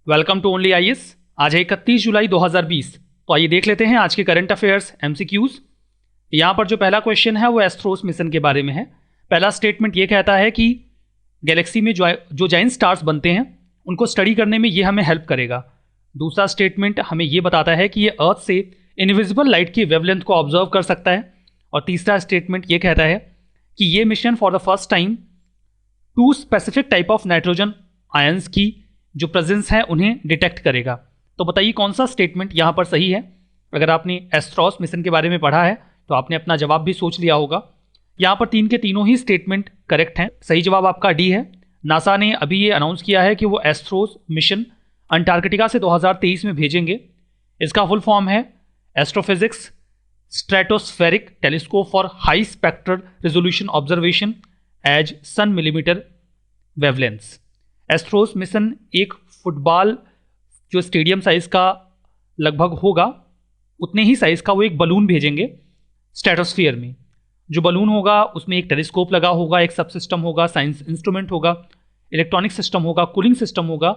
Welcome to only IAS. आज है 31 जुलाई 2020। तो आइए देख लेते हैं आज के करंट अफेयर्स एमसीक्यूज। यहाँ पर जो पहला क्वेश्चन है वो एस्ट्रोस मिशन के बारे में है। पहला स्टेटमेंट ये कहता है कि गैलेक्सी में जो जाइंट स्टार्स बनते हैं उनको स्टडी करने में ये हमें हेल्प करेगा। दूसरा स्टेटमेंट हमें ये बताता है कि ये अर्थ से इनविजिबल लाइट की वेवलेंथ को ऑब्जर्व कर सकता है। और तीसरा स्टेटमेंट ये कहता है कि ये mission for the first time 2 specific type of nitrogen ions की जो प्रेजेंस है उन्हें डिटेक्ट करेगा। तो बताइए कौन सा स्टेटमेंट यहाँ पर सही है। अगर आपने एस्ट्रोस मिशन के बारे में पढ़ा है तो आपने अपना जवाब भी सोच लिया होगा। यहाँ पर 3 के तीनों ही स्टेटमेंट करेक्ट हैं। सही जवाब आपका डी है। नासा ने अभी ये अनाउंस किया है कि वो एस्ट्रोस मिशन अंटार्कटिका से 2023 में भेजेंगे। इसका फुल फॉर्म है astrophysics stratospheric telescope for high spectral resolution observation at submillimetre wavelengths. ASTHROS mission एक फुटबॉल जो स्टेडियम साइज का लगभग होगा उतने ही साइज का वो एक बलून भेजेंगे स्ट्रेटोस्फीयर में। जो बलून होगा उसमें एक टेलीस्कोप लगा होगा, एक सब सिस्टम होगा, साइंस इंस्ट्रूमेंट होगा, इलेक्ट्रॉनिक सिस्टम होगा, कूलिंग सिस्टम होगा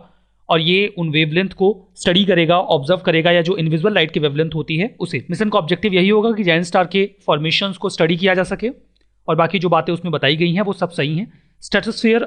और ये उन वेवलेंथ को स्टडी करेगा, ऑब्जर्व करेगा या जो इनविजिबल लाइट की वेवलेंथ होती है उसे। मिशन का ऑब्जेक्टिव यही होगा कि जायंट स्टार के फॉर्मेशंस को स्टडी किया जा सके और बाकी जो बातें उसमें बताई गई हैं वो सब सही हैं। स्ट्रेटोस्फीयर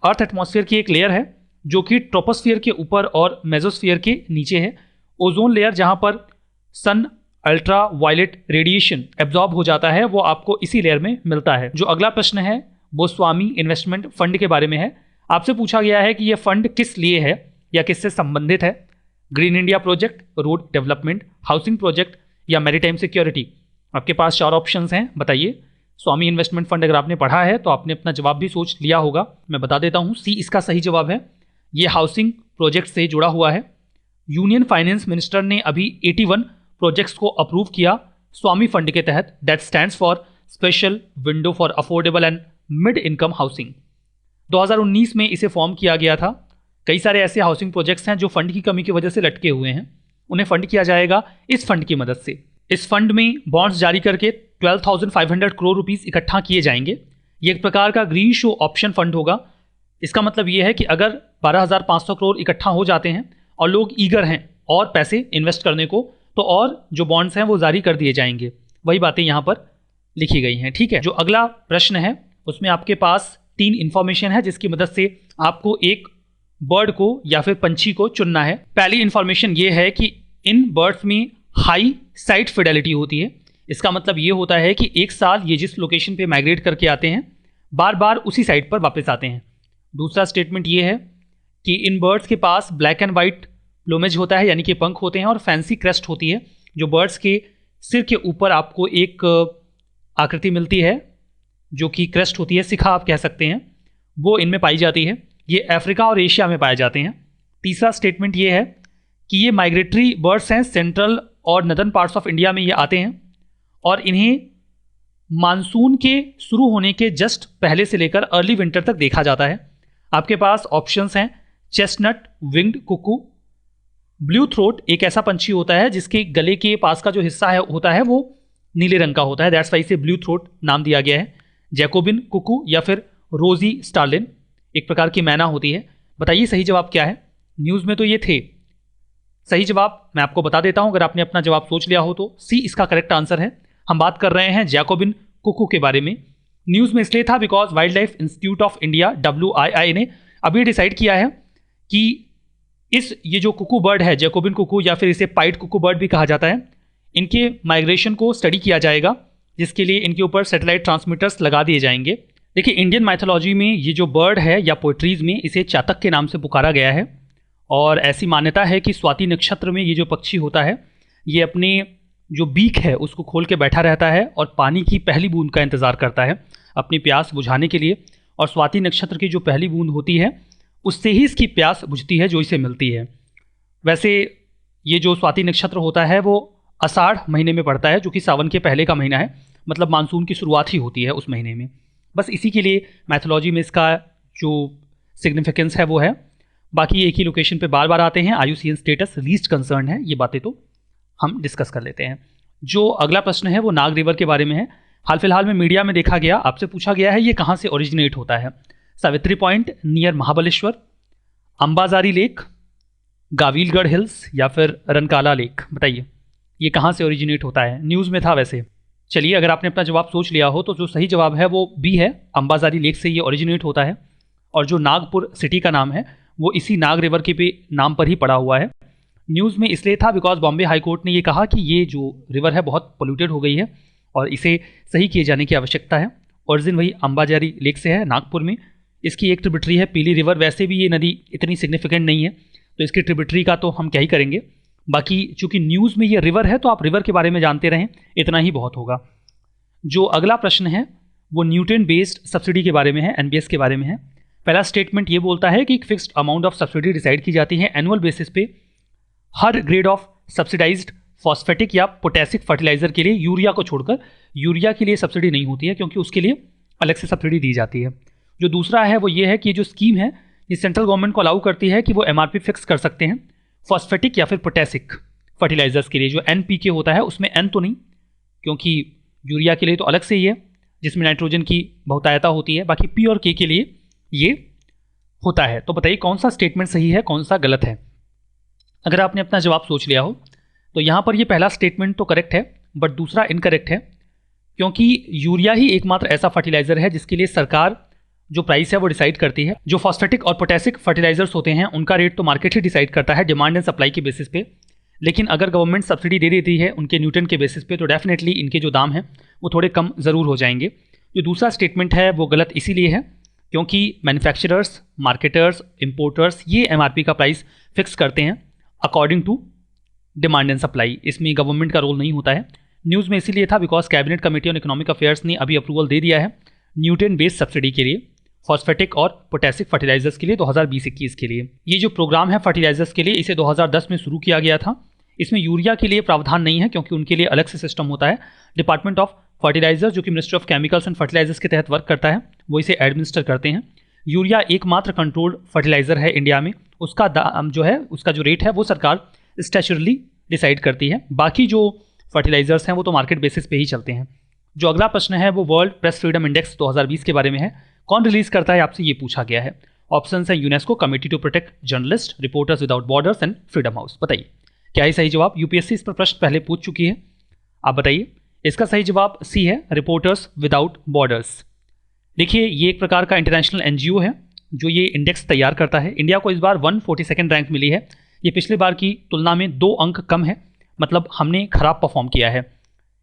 अर्थ एटमॉस्फेयर की एक लेयर है जो कि ट्रोपोस्फीयर के ऊपर और मेसोस्फीयर के नीचे है। ओजोन लेयर जहां पर सन अल्ट्रा वायलेट रेडिएशन एब्जॉर्ब हो जाता है वो आपको इसी लेयर में मिलता है। जो अगला प्रश्न है वो स्वामी इन्वेस्टमेंट फंड के बारे में है। आपसे पूछा गया है कि यह फंड किस लिए है या किससे संबंधित है। Green India project, road development, housing project या मैरीटाइम सिक्योरिटी। आपके पास 4 ऑप्शंस हैं, बताइए। स्वामी इन्वेस्टमेंट फंड अगर आपने पढ़ा है तो आपने अपना जवाब भी सोच लिया होगा। मैं बता देता हूँ, सी इसका सही जवाब है। ये हाउसिंग प्रोजेक्ट से जुड़ा हुआ है। यूनियन फाइनेंस मिनिस्टर ने अभी 81 प्रोजेक्ट्स को अप्रूव किया स्वामी फंड के तहत। That stands for special window for affordable and mid income housing. 2019 में इसे फॉर्म किया गया था। कई सारे ऐसे हाउसिंग प्रोजेक्ट्स हैं जो फंड की कमी की वजह से लटके हुए हैं, उन्हें फंड किया जाएगा इस फंड की मदद से। इस फंड में बॉन्ड्स जारी करके 12,500 करोड़ रुपीस इकट्ठा किए जाएंगे। ये एक प्रकार का ग्रीन शो ऑप्शन फंड होगा। इसका मतलब ये है कि अगर 12,500 करोड़ इकट्ठा हो जाते हैं और लोग ईगर हैं और पैसे इन्वेस्ट करने को, तो और जो बॉन्ड्स हैं वो जारी कर दिए जाएंगे। वही बातें यहाँ पर लिखी गई हैं, ठीक है। जो अगला प्रश्न है उसमें आपके पास 3 इंफॉर्मेशन है जिसकी मदद से आपको एक बर्ड को या फिर पंछी को चुनना है। पहली इंफॉर्मेशन ये है कि इन बर्ड्स में हाई साइट फिडेलिटी होती है। इसका मतलब ये होता है कि एक साल ये जिस लोकेशन पे माइग्रेट करके आते हैं बार बार उसी साइट पर वापस आते हैं। दूसरा स्टेटमेंट ये है कि इन बर्ड्स के पास ब्लैक एंड वाइट प्लूमेज होता है, यानी कि पंख होते हैं, और फैंसी क्रेस्ट होती है। जो बर्ड्स के सिर के ऊपर आपको एक आकृति मिलती है जो कि क्रेस्ट होती है, शिखा आप कह सकते हैं, वो इनमें पाई जाती है। ये अफ्रीका और एशिया में पाए जाते हैं। तीसरा स्टेटमेंट ये है कि ये माइग्रेटरी बर्ड्स हैं, सेंट्रल और नदर्न पार्ट्स ऑफ इंडिया में ये आते हैं और इन्हें मानसून के शुरू होने के जस्ट पहले से लेकर अर्ली विंटर तक देखा जाता है। आपके पास ऑप्शंस हैं chestnut winged cuckoo, blue throat एक ऐसा पंछी होता है जिसके गले के पास का जो हिस्सा होता है वो नीले रंग का होता है, दैट्स वाई इसे ब्लू थ्रोट नाम दिया गया है। जैकोबिन कुकू या फिर रोजी स्टार्लिन एक प्रकार की मैना होती है। बताइए सही जवाब क्या है। न्यूज़ में तो ये थे। सही जवाब मैं आपको बता देता हूं, अगर आपने अपना जवाब सोच लिया हो तो सी इसका करेक्ट आंसर है। हम बात कर रहे हैं जैकोबिन कुकू के बारे में। न्यूज़ में इसलिए था because wild life institute of India WII ने अभी डिसाइड किया है कि ये जो कुकू बर्ड है, जैकोबिन कुकू या फिर इसे पाइट कुकू बर्ड भी कहा जाता है, इनके माइग्रेशन को स्टडी किया जाएगा, जिसके लिए इनके ऊपर सैटेलाइट ट्रांसमीटर्स लगा दिए जाएंगे। देखिए, इंडियन माइथोलॉजी में ये जो बर्ड है या पोइट्रीज में इसे चातक के नाम से पुकारा गया है और ऐसी मान्यता है कि स्वाति नक्षत्र में ये जो पक्षी होता है ये अपने जो बीक है उसको खोल के बैठा रहता है और पानी की पहली बूंद का इंतज़ार करता है अपनी प्यास बुझाने के लिए। और स्वाति नक्षत्र की जो पहली बूंद होती है उससे ही इसकी प्यास बुझती है जो इसे मिलती है। वैसे ये जो स्वाति नक्षत्र होता है वो आषाढ़ महीने में पड़ता है, जो कि सावन के पहले का महीना है, मतलब मानसून की शुरुआत ही होती है उस महीने में। बस इसी के लिए मैथोलॉजी में इसका जो सिग्निफिकेंस है वो है। बाकी एक ही लोकेशन पे बार बार आते हैं। IUCN स्टेटस लीस्ट कंसर्न है, ये बातें तो हम डिस्कस कर लेते हैं। जो अगला प्रश्न है वो नाग रिवर के बारे में है। हाल फिलहाल में मीडिया में देखा गया, आपसे पूछा गया है ये कहाँ से ओरिजिनेट होता है। Savitri point near Mahabaleshwar, Ambazari lake, Gavilgarh hills या फिर रनकाला लेक? बताइए ये कहाँ से ओरिजिनेट होता है? न्यूज़ में था वैसे। चलिए, अगर आपने अपना जवाब सोच लिया हो तो जो सही जवाब है वो बी है, अंबाजारी लेक से ये ओरिजिनेट होता है। और जो नागपुर सिटी का नाम है वो इसी नाग रिवर के पे नाम पर ही पड़ा हुआ है। न्यूज़ में इसलिए था बिकॉज बॉम्बे हाई कोर्ट ने ये कहा कि ये जो रिवर है बहुत पोल्यूटेड हो गई है और इसे सही किए जाने की आवश्यकता है। ओरिजिन वही अंबाजारी लेक से है, नागपुर में। इसकी एक ट्रिब्यूटरी है पीली रिवर। वैसे भी ये नदी इतनी सिग्निफिकेंट नहीं है तो इसकी ट्रिब्यूटरी का तो हम क्या ही करेंगे। बाकी चूंकि न्यूज़ में ये रिवर है तो आप रिवर के बारे में जानते रहें, इतना ही बहुत होगा। जो अगला प्रश्न है वो न्यूट्रिएंट बेस्ड सब्सिडी के बारे में है, एनबीएस के बारे में है। पहला स्टेटमेंट ये बोलता है कि एक fixed amount of subsidy decide की जाती है एनुअल बेसिस पे हर ग्रेड ऑफ सब्सिडाइज्ड फॉस्फेटिक या पोटेसिक फर्टिलाइजर के लिए, यूरिया को छोड़कर। यूरिया के लिए सब्सिडी नहीं होती है क्योंकि उसके लिए अलग से सब्सिडी दी जाती है। जो दूसरा है वो ये है कि जो स्कीम है ये सेंट्रल गवर्नमेंट को अलाउ करती है कि वो एमआरपी फिक्स कर सकते हैं फॉस्फेटिक या फिर पोटेसिक फर्टिलाइजर्स के लिए। जो एनपीके होता है उसमें एन तो नहीं, क्योंकि यूरिया के लिए तो अलग से ही है जिसमें नाइट्रोजन की बहुतायता होती है। बाकी पी और के लिए ये होता है। तो बताइए कौन सा स्टेटमेंट सही है, कौन सा गलत है? अगर आपने अपना जवाब सोच लिया हो तो यहाँ पर ये पहला स्टेटमेंट तो करेक्ट है बट दूसरा इनकरेक्ट है, क्योंकि यूरिया ही एकमात्र ऐसा फर्टिलाइजर है जिसके लिए सरकार जो प्राइस है वो डिसाइड करती है। जो फॉस्फेटिक और पोटेसिक फर्टिलाइजर्स होते हैं उनका रेट तो मार्केट ही डिसाइड करता है डिमांड एंड सप्लाई के बेसिस पे। लेकिन अगर गवर्नमेंट सब्सिडी दे देती है उनके न्यूटन के बेसिस पे तो डेफिनेटली इनके जो दाम हैं वो थोड़े कम ज़रूर हो जाएंगे। जो दूसरा स्टेटमेंट है वो गलत इसीलिए है क्योंकि मैन्युफैक्चरर्स, मार्केटर्स, इंपोर्टर्स ये एमआरपी का प्राइस फिक्स करते हैं according to demand and supply. इसमें गवर्नमेंट का रोल नहीं होता है। न्यूज़ में इसीलिए था because cabinet committee on economic affairs ने अभी अप्रूवल दे दिया है न्यूट्रिएंट बेस्ड सब्सिडी के लिए, फॉस्फेटिक और पोटेसिक फर्टिलाइजर्स के लिए 2020-21 के लिए। ये जो प्रोग्राम है फर्टिलाइजर्स के लिए इसे 2010 में शुरू किया गया था। इसमें यूरिया के लिए प्रावधान नहीं है क्योंकि उनके लिए अलग से सिस्टम होता है। डिपार्टमेंट ऑफ फर्टिलाइजर्स जो कि ministry of chemicals and fertilisers के तहत वर्क करता है वो इसे एडमिनिस्टर करते हैं। यूरिया एकमात्र कंट्रोल्ड फर्टिलाइजर है इंडिया में। उसका दाम जो है, उसका जो रेट है वो सरकार स्टैच्यूटरली डिसाइड करती है। बाकी जो फर्टिलाइजर्स हैं वो तो मार्केट बेसिस पे ही चलते हैं। जो अगला प्रश्न है वो वर्ल्ड प्रेस फ्रीडम इंडेक्स 2020 के बारे में है। कौन रिलीज करता है आपसे ये पूछा गया है। ऑप्शन है UNESCO, committee to protect journalist, reporters without borders and freedom house. बताइए क्या है सही जवाब? यूपीएससी इस पर प्रश्न पहले पूछ चुकी है, आप बताइए। इसका सही जवाब सी है, रिपोर्टर्स विदाउट बॉर्डर्स। देखिए ये एक प्रकार का इंटरनेशनल एनजीओ है जो ये इंडेक्स तैयार करता है। इंडिया को इस बार 142nd रैंक मिली है। ये पिछले बार की तुलना में 2 अंक कम है, मतलब हमने खराब परफॉर्म किया है।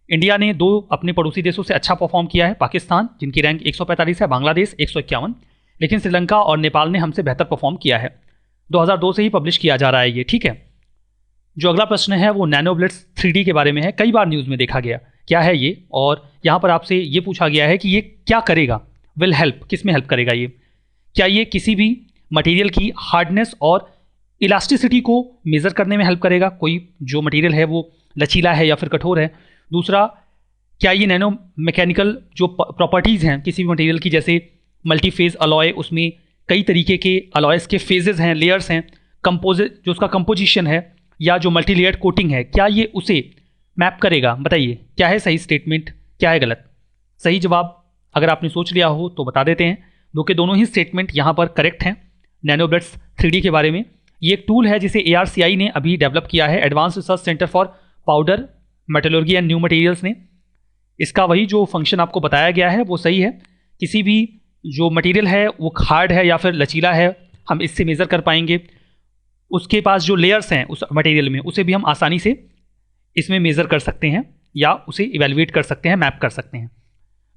इंडिया ने 2 अपने पड़ोसी देशों से अच्छा परफॉर्म किया है, पाकिस्तान जिनकी रैंक 145 है, बांग्लादेश 151, लेकिन श्रीलंका और नेपाल ने हमसे बेहतर परफॉर्म किया है। 2002 से ही पब्लिश किया जा रहा है ये, ठीक है। जो अगला प्रश्न है वो नैनोब्लिट्स 3D के बारे में है। कई बार न्यूज़ में देखा गया, क्या है ये? और यहाँ पर आपसे ये पूछा गया है कि ये क्या करेगा, विल हेल्प, किस में हेल्प करेगा ये? क्या ये किसी भी मटेरियल की हार्डनेस और इलास्टिसिटी को मेज़र करने में हेल्प करेगा? कोई जो मटेरियल है वो लचीला है या फिर कठोर है। दूसरा, क्या ये नैनो मैकेनिकल जो प्रॉपर्टीज़ हैं किसी भी मटेरियल की, जैसे मल्टी फेज अलॉय, उसमें कई तरीके के अलॉयस के फेजेस हैं, लेयर्स हैं, कंपोजिट जो उसका कंपोजिशन है, या जो मल्टी लेयर्ड कोटिंग है, क्या ये उसे मैप करेगा? बताइए क्या है सही स्टेटमेंट, क्या है गलत? सही जवाब अगर आपने सोच लिया हो तो बता देते हैं। दोनों ही स्टेटमेंट यहाँ पर करेक्ट हैं। नैनोब्लिट्स 3D के बारे में, ये एक टूल है जिसे ARCI ने अभी डेवलप किया है, advance research centre for powder metallurgy and new materials ने। इसका वही जो फंक्शन आपको बताया गया है वो सही है। किसी भी जो मटेरियल है वो हार्ड है या फिर लचीला है, हम इससे मेज़र कर पाएंगे। उसके पास जो लेयर्स हैं उस मटेरियल में, उसे भी हम आसानी से इसमें मेज़र कर सकते हैं या उसे इवेलुएट कर सकते हैं, मैप कर सकते हैं।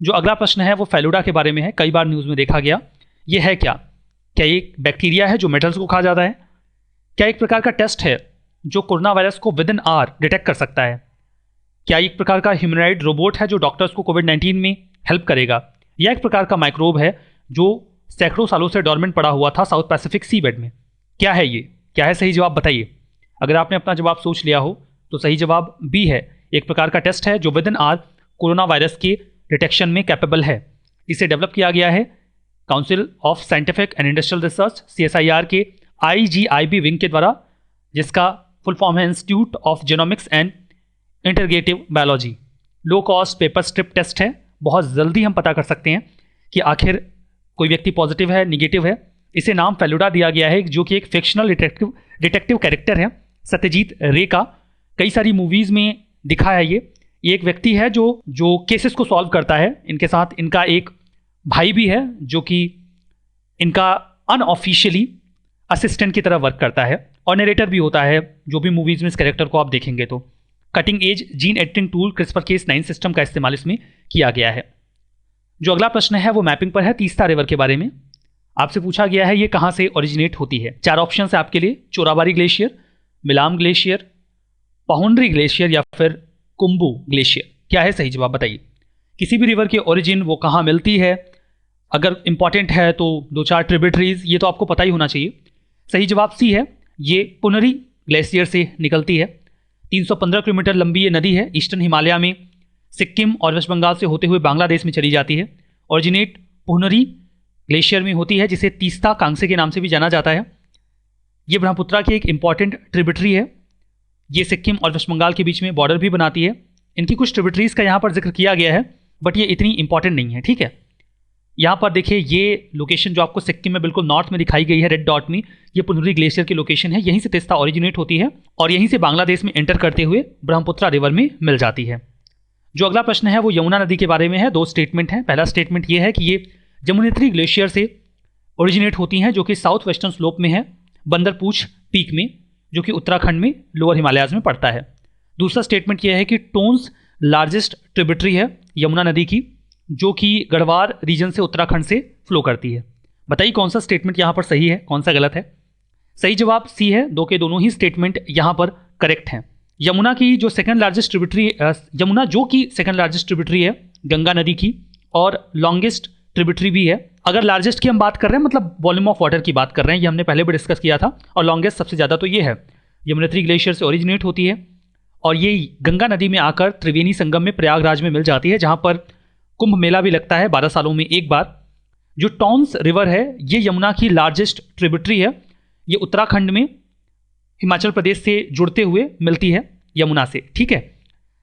जो अगला प्रश्न है वो फेलुडा के बारे में है। कई बार न्यूज़ में देखा गया, ये है क्या? क्या ये एक बैक्टीरिया है जो मेटल्स को खा जाता है? क्या एक प्रकार का टेस्ट है जो कोरोना वायरस को विद इन आवर डिटेक्ट कर सकता है? क्या एक प्रकार का ह्यूमनॉइड रोबोट है जो डॉक्टर्स को कोविड-19 में हेल्प करेगा? या एक प्रकार का माइक्रोब है जो सैकड़ों सालों से डॉर्मेंट पड़ा हुआ था साउथ पैसिफिक सी बेड में? क्या है ये? क्या है सही जवाब? बताइए। अगर आपने अपना जवाब सोच लिया हो तो सही जवाब बी है, एक प्रकार का टेस्ट है जो within hour corona virus के डिटेक्शन में कैपेबल है। इसे डेवलप किया गया है council of scientific and industrial research CSIR के IGIB विंग के द्वारा, जिसका फुल फॉर्म है institute of genomics and integrative biology. Low cost paper strip test है। बहुत जल्दी हम पता कर सकते हैं कि आखिर कोई व्यक्ति पॉजिटिव है, निगेटिव है। इसे नाम फेलुडा दिया गया है, जो कि एक फिक्शनल डिटेक्टिव कैरेक्टर है सत्यजीत रे का। कई सारी मूवीज़ में दिखा है ये एक व्यक्ति है जो केसेस को सॉल्व करता है। इनके साथ इनका एक भाई भी है जो कि इनका अनऑफिशियली असिस्टेंट की तरह वर्क करता है और नरेटर भी होता है। जो भी मूवीज़ में इस कैरेक्टर को आप देखेंगे तो cutting edge gene editing tool CRISPR-Cas9 system का इस्तेमाल इसमें किया गया है। जो अगला प्रश्न है वो मैपिंग पर है, तीस्ता रिवर के बारे में आपसे पूछा गया है। ये कहाँ से ओरिजिनेट होती है? 4 ऑप्शन है आपके लिए, Chorabari glacier, Milam glacier, Pahundri glacier या फिर कुंबू ग्लेशियर। क्या है सही जवाब बताइए। किसी भी रिवर की ओरिजिन वो कहाँ मिलती है, अगर इंपॉर्टेंट है तो 2-4 ट्रिब्यूटरीज, ये तो आपको पता ही होना चाहिए। सही जवाब सी है, ये पुनरी ग्लेशियर से निकलती है। 315 किलोमीटर लंबी ये नदी है, ईस्टर्न हिमालय में सिक्किम और वेस्ट बंगाल से होते हुए बांग्लादेश में चली जाती है। ओरिजिनेट पुनरी ग्लेशियर में होती है, जिसे तीस्ता कांगसे के नाम से भी जाना जाता है। ये ब्रह्मपुत्रा की एक इंपॉर्टेंट ट्रिब्यूटरी है। ये सिक्किम और वेस्ट बंगाल के बीच में बॉर्डर भी बनाती है। इनकी कुछ ट्रिब्यूटरीज का यहाँ पर जिक्र किया गया है, बट ये इतनी इंपॉर्टेंट नहीं है, ठीक है। यहाँ पर देखिए, ये लोकेशन जो आपको सिक्किम में बिल्कुल नॉर्थ में दिखाई गई है रेड डॉट में, ये पुनरी ग्लेशियर की लोकेशन है। यहीं से तीस्ता ओरिजिनेट होती है और यहीं से बांग्लादेश में एंटर करते हुए ब्रह्मपुत्रा रिवर में मिल जाती है। जो अगला प्रश्न है वो यमुना नदी के बारे में है। 2 स्टेटमेंट हैं। पहला स्टेटमेंट ये है कि ये जमुनेत्री ग्लेशियर से ओरिजिनेट होती हैं, जो कि साउथ वेस्टर्न स्लोप में है, बंदरपूछ पीक में, जो कि उत्तराखंड में लोअर हिमालयाज में पड़ता है। दूसरा स्टेटमेंट यह है कि टोन्स लार्जेस्ट ट्रिब्यूटरी है यमुना नदी की, जो कि गढ़वाल रीजन से उत्तराखंड से फ्लो करती है। बताइए कौन सा स्टेटमेंट यहाँ पर सही है, कौन सा गलत है। सही जवाब सी है, 2 के दोनों ही स्टेटमेंट यहाँ पर करेक्ट हैं। यमुना की जो सेकंड लार्जेस्ट ट्रिब्यूटरी, यमुना जो कि सेकंड लार्जेस्ट ट्रिब्यूटरी है गंगा नदी की और लॉन्गेस्ट ट्रिब्यूटरी भी है। अगर लार्जेस्ट की हम बात कर रहे हैं, मतलब वॉल्यूम ऑफ वाटर की बात कर रहे हैं, ये हमने पहले भी डिस्कस किया था, और लॉन्गेस्ट सबसे ज़्यादा तो ये है। यमुनेत्री ग्लेशियर से ओरिजिनेट होती है और ये गंगा नदी में आकर त्रिवेणी संगम में प्रयागराज में मिल जाती है, जहाँ पर कुंभ मेला भी लगता है 12 सालों में एक बार। जो टॉन्स रिवर है ये यमुना की लार्जेस्ट ट्रिब्यूटरी है। ये उत्तराखंड में हिमाचल प्रदेश से जुड़ते हुए मिलती है यमुना से, ठीक है।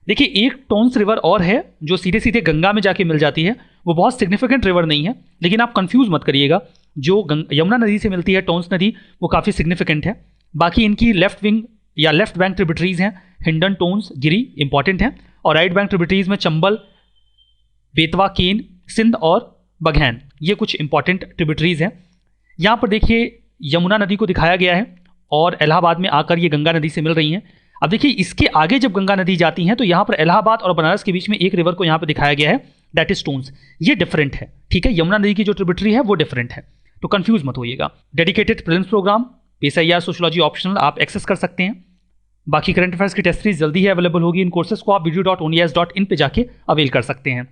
देखिए, एक टॉन्स रिवर और है जो सीधे सीधे गंगा में जाके मिल जाती है। वो बहुत सिग्निफिकेंट रिवर नहीं है, लेकिन आप कंफ्यूज मत करिएगा। जो यमुना नदी से मिलती है टॉन्स नदी, वो काफ़ी सिग्निफिकेंट है। बाकी इनकी लेफ्ट विंग या लेफ्ट बैंक ट्रिब्यूटरीज हैं, हिंडन, टोन्स, गिरी इंपॉर्टेंट हैं, और राइट बैंक ट्रिब्यूटरीज में चंबल, बेतवा, केन, सिंध और बघैन, ये कुछ इंपॉर्टेंट ट्रिब्यूटरीज हैं। यहाँ पर देखिए यमुना नदी को दिखाया गया है और इलाहाबाद में आकर ये गंगा नदी से मिल रही हैं। अब देखिए, इसके आगे जब गंगा नदी जाती हैं तो यहाँ पर इलाहाबाद और बनारस के बीच में एक रिवर को यहाँ पर दिखाया गया है, दैट इज टोन्स। ये डिफरेंट है, ठीक है। यमुना नदी की जो ट्रिब्यूटरी है वो डिफरेंट है, तो कंफ्यूज मत होइएगा। Dedicated prelims programme PSIR sociology optional आप एक्सेस कर सकते हैं। बाकी करंट अफेयर्स की टेस्ट सीरीज जल्दी ही अवेलेबल होगी। इन कोर्सेज को आप video.onias.in पे जाके अवेल कर सकते हैं।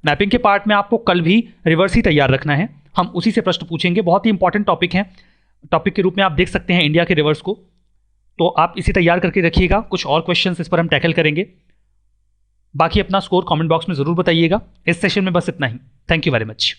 मैपिंग के पार्ट में आपको कल भी रिवर्स ही तैयार रखना है, हम उसी से प्रश्न पूछेंगे। बहुत ही इंपॉर्टेंट टॉपिक है, टॉपिक के रूप में आप देख सकते हैं इंडिया के रिवर्स को, तो आप इसे तैयार करके रखिएगा। कुछ और क्वेश्चंस इस पर हम टैकल करेंगे। बाकी अपना स्कोर कमेंट बॉक्स में ज़रूर बताइएगा। इस सेशन में बस इतना ही। Thank you very much.